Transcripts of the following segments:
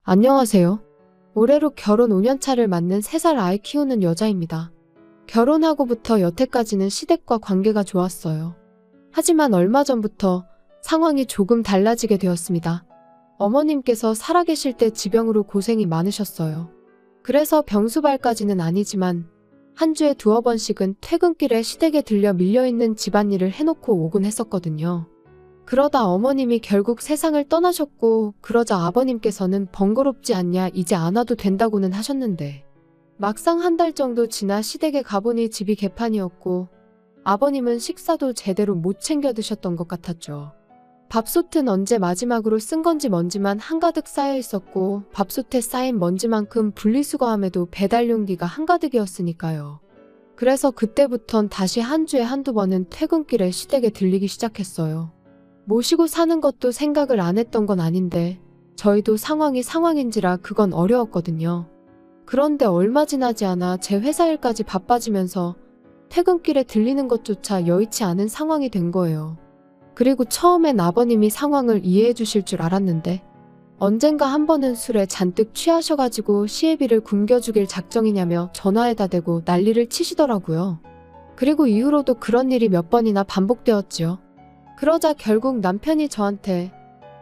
안녕하세요. 올해로 결혼 5년차를 맞는 3살 아이 키우는 여자입니다. 결혼하고부터 여태까지는 시댁과 관계가 좋았어요. 하지만 얼마 전부터 상황이 조금 달라지게 되었습니다. 어머님께서 살아계실 때 지병으로 고생이 많으셨어요. 그래서 병수발까지는 아니지만 한 주에 2-번씩은 퇴근길에 시댁에 들려 밀려있는 집안일을 해놓고 오곤 했었거든요. 그러다 어머님이 결국 세상을 떠나셨고, 그러자 아버님께서는 번거롭지 않냐, 이제 안 와도 된다고는 하셨는데, 막상 한 달 정도 지나 시댁에 가보니 집이 개판이었고, 아버님은 식사도 제대로 못 챙겨 드셨던 것 같았죠. 밥솥은 언제 마지막으로 쓴 건지 먼지만 한가득 쌓여 있었고, 밥솥에 쌓인 먼지만큼 분리수거함에도 배달 용기가 한가득이었으니까요. 그래서 그때부턴 다시 한 주에 1-2번은 퇴근길에 시댁에 들리기 시작했어요. 모시고 사는 것도 생각을 안 했던 건 아닌데 저희도 상황이 상황인지라 그건 어려웠거든요. 그런데 얼마 지나지 않아 제 회사 일까지 바빠지면서 퇴근길에 들리는 것조차 여의치 않은 상황이 된 거예요. 그리고 처음엔 아버님이 상황을 이해해 주실 줄 알았는데 언젠가 한 번은 술에 잔뜩 취하셔가지고 시애비를 굶겨주길 작정이냐며 전화에다 대고 난리를 치시더라고요. 그리고 이후로도 그런 일이 몇 번이나 반복되었지요. 그러자 결국 남편이 저한테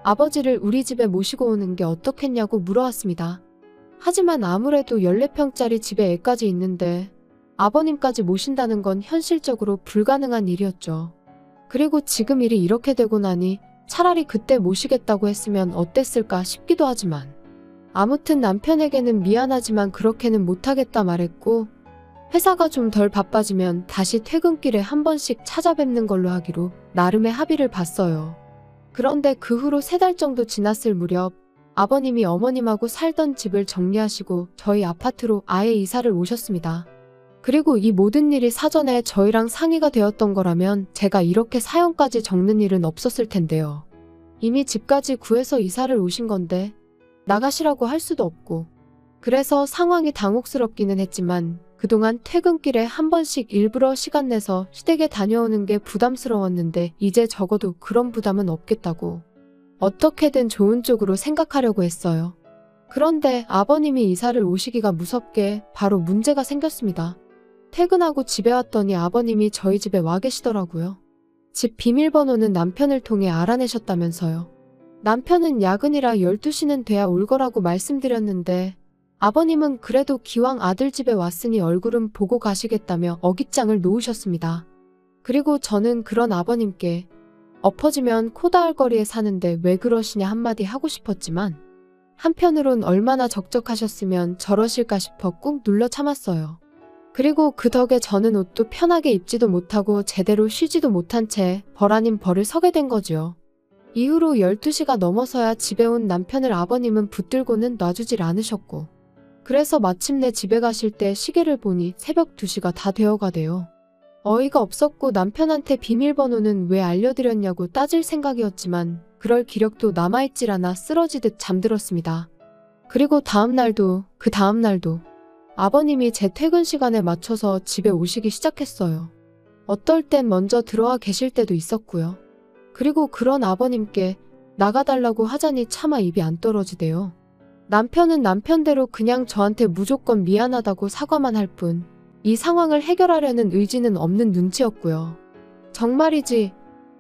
아버지를 우리 집에 모시고 오는 게 어떻겠냐고 물어왔습니다. 하지만 아무래도 14평짜리 집에 애까지 있는데 아버님까지 모신다는 건 현실적으로 불가능한 일이었죠. 그리고 지금 일이 이렇게 되고 나니 차라리 그때 모시겠다고 했으면 어땠을까 싶기도 하지만, 아무튼 남편에게는 미안하지만 그렇게는 못하겠다 말했고, 회사가 좀 덜 바빠지면 다시 퇴근길에 1번씩 찾아뵙는 걸로 하기로 나름의 합의를 봤어요. 그런데 그 후로 3달 정도 지났을 무렵 아버님이 어머님하고 살던 집을 정리하시고 저희 아파트로 아예 이사를 오셨습니다. 그리고 이 모든 일이 사전에 저희랑 상의가 되었던 거라면 제가 이렇게 사연까지 적는 일은 없었을 텐데요. 이미 집까지 구해서 이사를 오신 건데 나가시라고 할 수도 없고, 그래서 상황이 당혹스럽기는 했지만 그동안 퇴근길에 1번씩 일부러 시간 내서 시댁에 다녀오는 게 부담스러웠는데 이제 적어도 그런 부담은 없겠다고 어떻게든 좋은 쪽으로 생각하려고 했어요. 그런데 아버님이 이사를 오시기가 무섭게 바로 문제가 생겼습니다. 퇴근하고 집에 왔더니 아버님이 저희 집에 와 계시더라고요. 집 비밀번호는 남편을 통해 알아내셨다면서요. 남편은 야근이라 12시는 돼야 올 거라고 말씀드렸는데 아버님은 그래도 기왕 아들 집에 왔으니 얼굴은 보고 가시겠다며 어깃장을 놓으셨습니다. 그리고 저는 그런 아버님께 엎어지면 코 닿을 거리에 사는데 왜 그러시냐 한마디 하고 싶었지만, 한편으론 얼마나 적적하셨으면 저러실까 싶어 꾹 눌러 참았어요. 그리고 그 덕에 저는 옷도 편하게 입지도 못하고 제대로 쉬지도 못한 채 벌 아닌 벌을 서게 된 거지요. 이후로 12시가 넘어서야 집에 온 남편을 아버님은 붙들고는 놔주질 않으셨고, 그래서 마침내 집에 가실 때 시계를 보니 새벽 2시가 다 되어가대요. 어이가 없었고 남편한테 비밀번호는 왜 알려드렸냐고 따질 생각이었지만 그럴 기력도 남아있질 않아 쓰러지듯 잠들었습니다. 그리고 그 다음날도 아버님이 제 퇴근 시간에 맞춰서 집에 오시기 시작했어요. 어떨 땐 먼저 들어와 계실 때도 있었고요. 그리고 그런 아버님께 나가달라고 하자니 차마 입이 안 떨어지대요. 남편은 남편대로 그냥 저한테 무조건 미안하다고 사과만 할 뿐, 이 상황을 해결하려는 의지는 없는 눈치였고요. 정말이지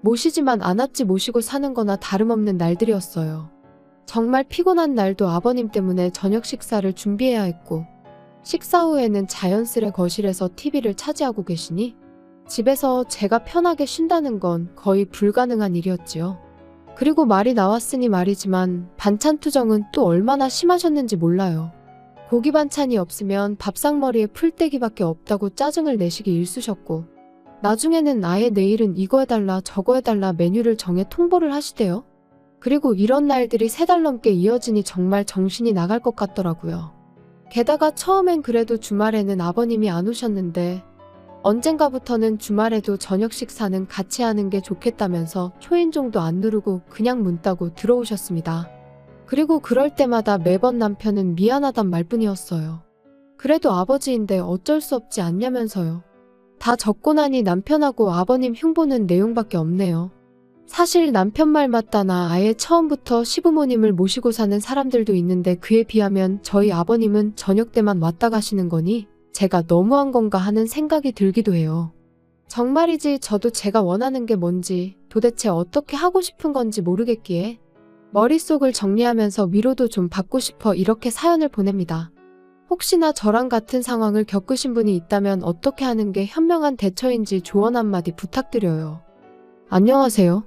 모시지만 않았지 모시고 사는 거나 다름없는 날들이었어요. 정말 피곤한 날도 아버님 때문에 저녁 식사를 준비해야 했고, 식사 후에는 자연스레 거실에서 TV를 차지하고 계시니 집에서 제가 편하게 쉰다는 건 거의 불가능한 일이었지요. 그리고 말이 나왔으니 말이지만 반찬 투정은 또 얼마나 심하셨는지 몰라요. 고기 반찬이 없으면 밥상머리에 풀떼기밖에 없다고 짜증을 내시기 일쑤셨고, 나중에는 아예 내일은 이거 해달라 저거 해달라 메뉴를 정해 통보를 하시대요. 그리고 이런 날들이 3달 넘게 이어지니 정말 정신이 나갈 것 같더라고요. 게다가 처음엔 그래도 주말에는 아버님이 안 오셨는데 언젠가부터는 주말에도 저녁 식사는 같이 하는 게 좋겠다면서 초인종도 안 누르고 그냥 문 따고 들어오셨습니다. 그리고 그럴 때마다 매번 남편은 미안하단 말뿐이었어요. 그래도 아버지인데 어쩔 수 없지 않냐면서요. 다 적고 나니 남편하고 아버님 흉보는 내용밖에 없네요. 사실 남편 말 맞다나 아예 처음부터 시부모님을 모시고 사는 사람들도 있는데 그에 비하면 저희 아버님은 저녁 때만 왔다 가시는 거니 제가 너무한 건가 하는 생각이 들기도 해요. 정말이지 저도 제가 원하는 게 뭔지 도대체 어떻게 하고 싶은 건지 모르겠기에 머릿속을 정리하면서 위로도 좀 받고 싶어 이렇게 사연을 보냅니다. 혹시나 저랑 같은 상황을 겪으신 분이 있다면 어떻게 하는 게 현명한 대처인지 조언 한마디 부탁드려요. 안녕하세요.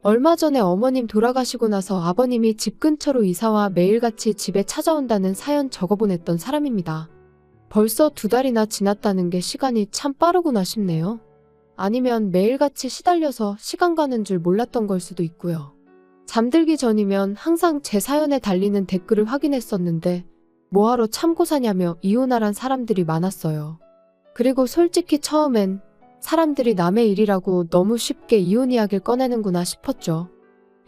얼마 전에 어머님 돌아가시고 나서 아버님이 집 근처로 이사와 매일같이 집에 찾아온다는 사연 적어보냈던 사람입니다. 벌써 2달이나 지났다는 게 시간이 참 빠르구나 싶네요. 아니면 매일같이 시달려서 시간 가는 줄 몰랐던 걸 수도 있고요. 잠들기 전이면 항상 제 사연에 달리는 댓글을 확인했었는데 뭐하러 참고사냐며 이혼하란 사람들이 많았어요. 그리고 솔직히 처음엔 사람들이 남의 일이라고 너무 쉽게 이혼 이야기를 꺼내는구나 싶었죠.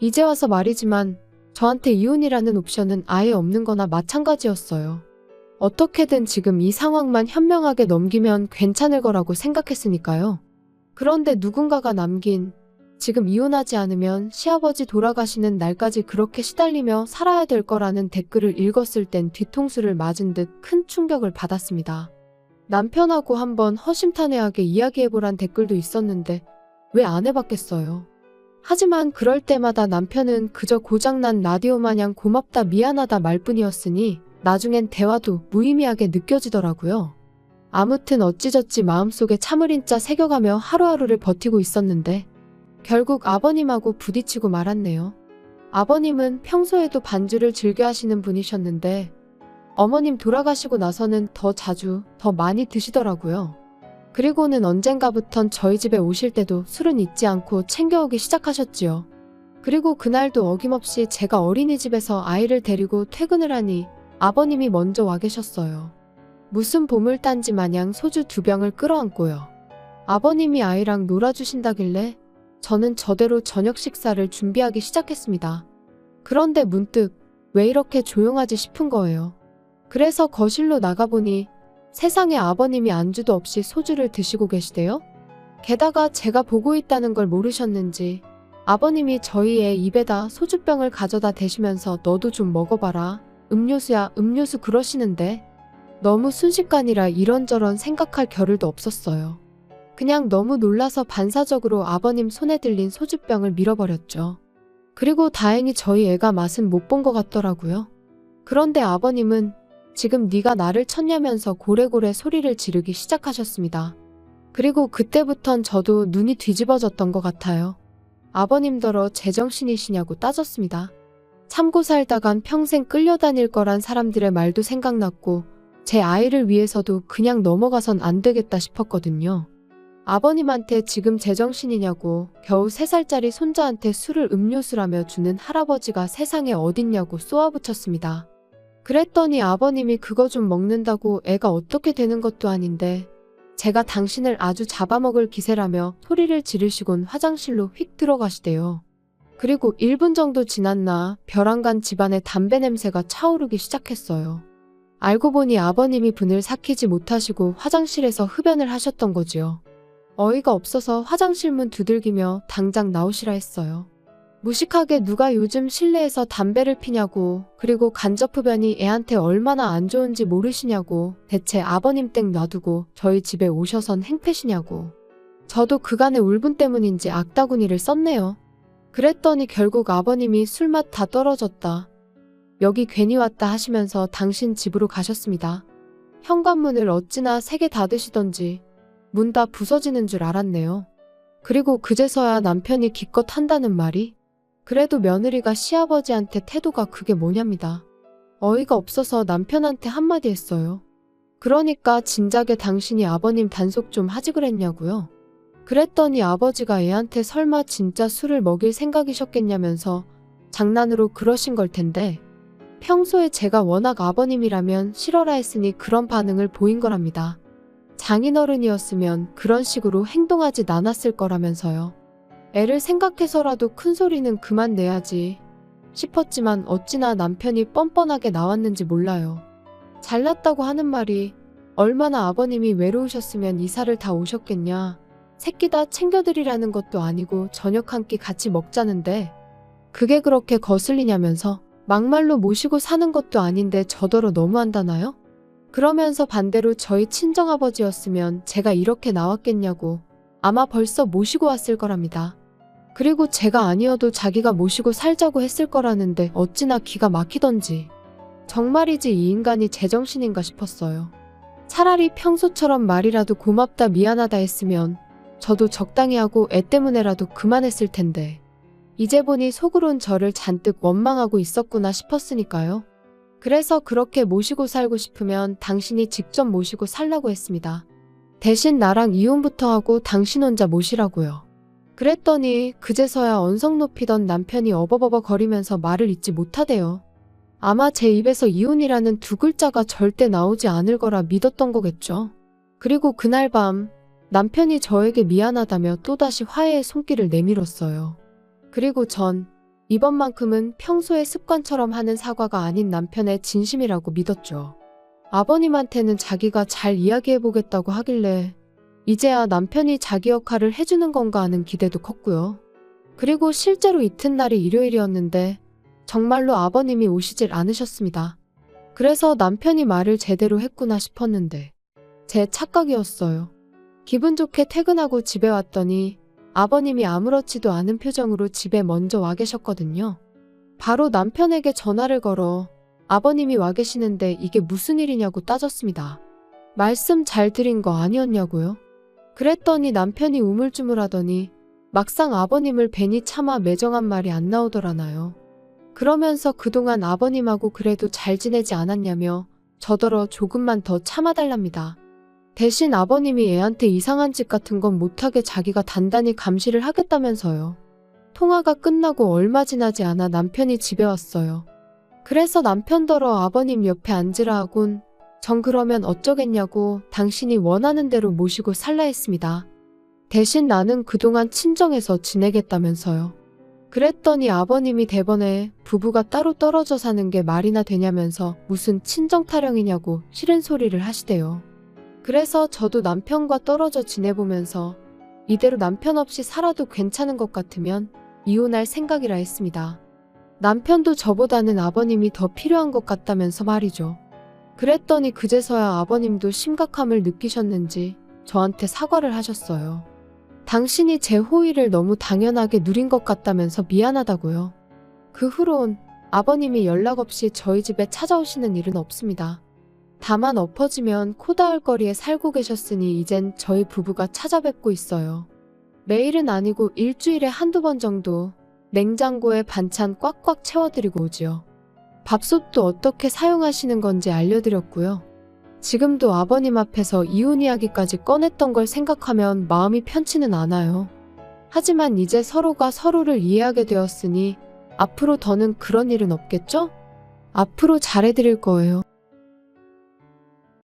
이제 와서 말이지만 저한테 이혼이라는 옵션은 아예 없는 거나 마찬가지였어요. 어떻게든 지금 이 상황만 현명하게 넘기면 괜찮을 거라고 생각했으니까요. 그런데 누군가가 남긴 지금 이혼하지 않으면 시아버지 돌아가시는 날까지 그렇게 시달리며 살아야 될 거라는 댓글을 읽었을 땐 뒤통수를 맞은 듯 큰 충격을 받았습니다. 남편하고 한번 허심탄회하게 이야기해보란 댓글도 있었는데 왜 안 해봤겠어요. 하지만 그럴 때마다 남편은 그저 고장난 라디오 마냥 고맙다 미안하다 말뿐이었으니 나중엔 대화도 무의미하게 느껴지더라고요. 아무튼 어찌저찌 마음속에 참을인자 새겨가며 하루하루를 버티고 있었는데 결국 아버님하고 부딪히고 말았네요. 아버님은 평소에도 반주를 즐겨 하시는 분이셨는데 어머님 돌아가시고 나서는 더 자주, 더 많이 드시더라고요. 그리고는 언젠가부턴 저희 집에 오실 때도 술은 잊지 않고 챙겨오기 시작하셨지요. 그리고 그날도 어김없이 제가 어린이집에서 아이를 데리고 퇴근을 하니 아버님이 먼저 와 계셨어요. 무슨 보물단지 마냥 소주 2병을 끌어안고요. 아버님이 아이랑 놀아주신다길래 저는 저대로 저녁 식사를 준비하기 시작했습니다. 그런데 문득 왜 이렇게 조용하지 싶은 거예요. 그래서 거실로 나가보니 세상에 아버님이 안주도 없이 소주를 드시고 계시대요. 게다가 제가 보고 있다는 걸 모르셨는지 아버님이 저희 애 입에다 소주병을 가져다 대시면서 너도 좀 먹어봐라. 음료수야 음료수 그러시는데 너무 순식간이라 이런저런 생각할 겨를도 없었어요. 그냥 너무 놀라서 반사적으로 아버님 손에 들린 소주병을 밀어버렸죠. 그리고 다행히 저희 애가 맛은 못 본 것 같더라고요. 그런데 아버님은 지금 네가 나를 쳤냐면서 고래고래 소리를 지르기 시작하셨습니다. 그리고 그때부턴 저도 눈이 뒤집어졌던 것 같아요. 아버님더러 제정신이시냐고 따졌습니다. 참고 살다간 평생 끌려다닐 거란 사람들의 말도 생각났고 제 아이를 위해서도 그냥 넘어가선 안 되겠다 싶었거든요. 아버님한테 지금 제정신이냐고 겨우 3살짜리 손자한테 술을 음료수라며 주는 할아버지가 세상에 어딨냐고 쏘아붙였습니다. 그랬더니 아버님이 그거 좀 먹는다고 애가 어떻게 되는 것도 아닌데 제가 당신을 아주 잡아먹을 기세라며 소리를 지르시곤 화장실로 휙 들어가시대요. 그리고 1분 정도 지났나 벼랑간 집안에 담배 냄새가 차오르기 시작했어요. 알고 보니 아버님이 분을 삭히지 못하시고 화장실에서 흡연을 하셨던 거지요. 어이가 없어서 화장실 문 두들기며 당장 나오시라 했어요. 무식하게 누가 요즘 실내에서 담배를 피냐고 그리고 간접흡연이 애한테 얼마나 안 좋은지 모르시냐고 대체 아버님 땡 놔두고 저희 집에 오셔선 행패시냐고. 저도 그간의 울분 때문인지 악다구니를 썼네요. 그랬더니 결국 아버님이 술맛 다 떨어졌다. 여기 괜히 왔다 하시면서 당신 집으로 가셨습니다. 현관문을 어찌나 3개 닫으시던지 문 다 부서지는 줄 알았네요. 그리고 그제서야 남편이 기껏 한다는 말이 그래도 며느리가 시아버지한테 태도가 그게 뭐냐입니다. 어이가 없어서 남편한테 한마디 했어요. 그러니까 진작에 당신이 아버님 단속 좀 하지 그랬냐고요. 그랬더니 아버지가 애한테 설마 진짜 술을 먹일 생각이셨겠냐면서 장난으로 그러신 걸 텐데 평소에 제가 워낙 아버님이라면 싫어라 했으니 그런 반응을 보인 거랍니다. 장인어른이었으면 그런 식으로 행동하지 않았을 거라면서요. 애를 생각해서라도 큰 소리는 그만 내야지 싶었지만 어찌나 남편이 뻔뻔하게 나왔는지 몰라요. 잘났다고 하는 말이 얼마나 아버님이 외로우셨으면 이사를 다 오셨겠냐. 새끼 다 챙겨드리라는 것도 아니고 저녁 한 끼 같이 먹자는데 그게 그렇게 거슬리냐면서 막말로 모시고 사는 것도 아닌데 저더러 너무한다나요? 그러면서 반대로 저희 친정아버지였으면 제가 이렇게 나왔겠냐고 아마 벌써 모시고 왔을 거랍니다. 그리고 제가 아니어도 자기가 모시고 살자고 했을 거라는데 어찌나 기가 막히던지. 정말이지 이 인간이 제정신인가 싶었어요. 차라리 평소처럼 말이라도 고맙다 미안하다 했으면 저도 적당히 하고 애 때문에라도 그만했을 텐데 이제 보니 속으론 저를 잔뜩 원망하고 있었구나 싶었으니까요. 그래서 그렇게 모시고 살고 싶으면 당신이 직접 모시고 살라고 했습니다. 대신 나랑 이혼부터 하고 당신 혼자 모시라고요. 그랬더니 그제서야 언성 높이던 남편이 어버버버 거리면서 말을 잇지 못하대요. 아마 제 입에서 이혼이라는 두 글자가 절대 나오지 않을 거라 믿었던 거겠죠. 그리고 그날 밤 남편이 저에게 미안하다며 또다시 화해의 손길을 내밀었어요. 그리고 전 이번만큼은 평소의 습관처럼 하는 사과가 아닌 남편의 진심이라고 믿었죠. 아버님한테는 자기가 잘 이야기해보겠다고 하길래 이제야 남편이 자기 역할을 해주는 건가 하는 기대도 컸고요. 그리고 실제로 이튿날이 일요일이었는데 정말로 아버님이 오시질 않으셨습니다. 그래서 남편이 말을 제대로 했구나 싶었는데 제 착각이었어요. 기분 좋게 퇴근하고 집에 왔더니 아버님이 아무렇지도 않은 표정으로 집에 먼저 와 계셨거든요. 바로 남편에게 전화를 걸어 아버님이 와 계시는데 이게 무슨 일이냐고 따졌습니다. 말씀 잘 드린 거 아니었냐고요? 그랬더니 남편이 우물쭈물하더니 막상 아버님을 뵈니 차마 매정한 말이 안 나오더라나요. 그러면서 그동안 아버님하고 그래도 잘 지내지 않았냐며 저더러 조금만 더 참아달랍니다. 대신 아버님이 애한테 이상한 짓 같은 건 못하게 자기가 단단히 감시를 하겠다면서요. 통화가 끝나고 얼마 지나지 않아 남편이 집에 왔어요. 그래서 남편더러 아버님 옆에 앉으라 하곤 전 그러면 어쩌겠냐고 당신이 원하는 대로 모시고 살라 했습니다. 대신 나는 그동안 친정에서 지내겠다면서요. 그랬더니 아버님이 대번에 부부가 따로 떨어져 사는 게 말이나 되냐면서 무슨 친정 타령이냐고 싫은 소리를 하시대요. 그래서 저도 남편과 떨어져 지내보면서 이대로 남편 없이 살아도 괜찮은 것 같으면 이혼할 생각이라 했습니다. 남편도 저보다는 아버님이 더 필요한 것 같다면서 말이죠. 그랬더니 그제서야 아버님도 심각함을 느끼셨는지 저한테 사과를 하셨어요. 당신이 제 호의를 너무 당연하게 누린 것 같다면서 미안하다고요. 그 후론 아버님이 연락 없이 저희 집에 찾아오시는 일은 없습니다. 다만 엎어지면 코 닿을 거리에 살고 계셨으니 이젠 저희 부부가 찾아뵙고 있어요. 매일은 아니고 일주일에 한두 번 정도 냉장고에 반찬 꽉꽉 채워드리고 오지요. 밥솥도 어떻게 사용하시는 건지 알려드렸고요. 지금도 아버님 앞에서 이혼 이야기까지 꺼냈던 걸 생각하면 마음이 편치는 않아요. 하지만 이제 서로가 서로를 이해하게 되었으니 앞으로 더는 그런 일은 없겠죠? 앞으로 잘해드릴 거예요.